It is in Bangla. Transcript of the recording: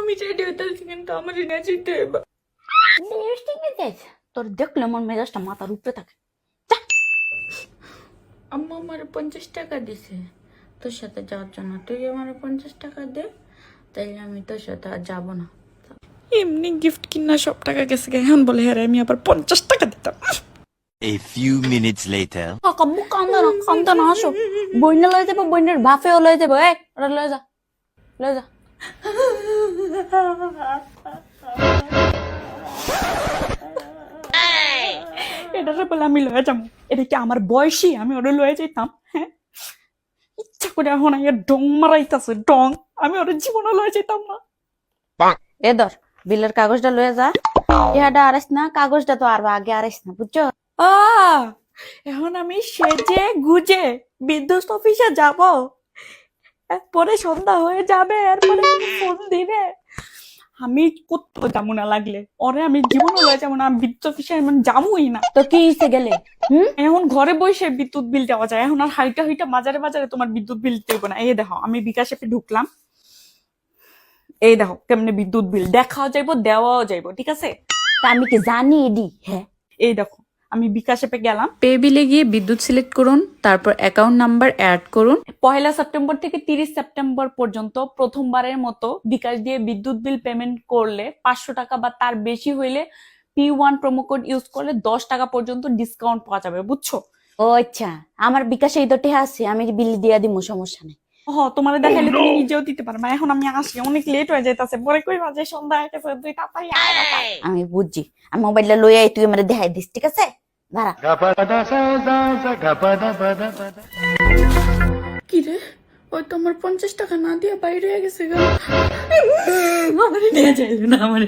আমি রেডি হইতেছি কিন্তু আমার নিয়ে যেতে হবে। লিপস্টিক নিতে তোর দেখলে আমার মেজাজটা মাথার উপরে থাকে। আম্মা আমার 50 টাকা দিছে তোর সাথে যাওয়ার জন্য, তুই আমার 50 টাকা দে, তাইলে আমি তোর সাথে আর যাবো না। এমনি গিফট কিনা সব টাকা গেছে, এখন বলে হ্যাঁ আমি আবার 50 টাকা দিতাম। A few minutes later. কাম্মু কান্দা না আসো, বইনা লয়ে যাবো, বইনের বাপেও লয়ে যাবো। ওরা লয়ে যা, লয়ে যা। এটারে বলে আমি লয়ে যাবো, এটা কি আমার বয়সী আমি ওরা লয়ে যেতাম? হ্যাঁ, ইচ্ছা করে এখন ডং মারাইতাছে ডং, আমি ওর জীবনে লয়ে যেতাম না। এ ধর বিলের কাগজটা লয়ে যা, ইহাটা আরেস না, কাগজটা তো আর আগে আরেস না, বুঝছো? এখন আমি সেজে গুজে বিদ্যুৎ অফিসে যাব, পরে সন্ধ্যা হয়ে যাবে, এরপরে ফোন দিবে, আমি কোথাও যাবো না, লাগলে ওরে আমি জীবনে লয়ে যাবো না, আমি বিদ্যুৎ অফিসে এমন যাবোই না। তো কি হিসে গেলে? এখন ঘরে বসে বিদ্যুৎ বিল দেওয়া যায়, এখন আর হাইটা হাইটা বাজারে বাজারে তোমার বিদ্যুৎ বিল দেবো না। এই দেখো আমি বিকাশ অ্যাপে ঢুকলাম, এই দেখো কেমনে বিদ্যুৎ বিল দেখাও যাইবো, দেওয়াও যাইবো, ঠিক আছে? তা আমি কি জানি এডি? হ্যাঁ, এই দেখো আমি বিকাশ অ্যাপে গেলাম, পে বিলে গিয়ে বিদ্যুৎ সিলেক্ট করুন, তারপর অ্যাকাউন্ট নাম্বার অ্যাড করুন। 1 সেপ্টেম্বর থেকে 30 সেপ্টেম্বর পর্যন্ত প্রথমবারের মতো বিকাশ দিয়ে বিদ্যুৎ বিল পেমেন্ট করলে 500 টাকা বা তার বেশি হইলে P1 প্রোমো কোড ইউজ করলে 10 টাকা পর্যন্ত ডিসকাউন্ট পাওয়া যাবে, বুঝছো? ও আচ্ছা, আমার বিকাশে এই তো টেহা আছে, আমি বিল দিয়া দিব, সমস্যা নেই। তোমার দেখাইলে তুমি নিজেও দিতে পারবা। এখন আমি আসি, অনেক লেট হয়ে যাইতাছে, পরে কই বাজে সন্ধ্যা হয়ে গেছে, তুই তাড়াতাড়ি আয় বাবা। আমি বুঝছি, আমি মোবাইলটা লই আই, তুই আমার দেখাই দিস, ঠিক আছে? দাঁড়া। কি রে, ওই তো আমার 50 টাকা না দিয়ে বাইরে হয়ে গেছে গা। আমার নিয়ে যাইলো না, আমার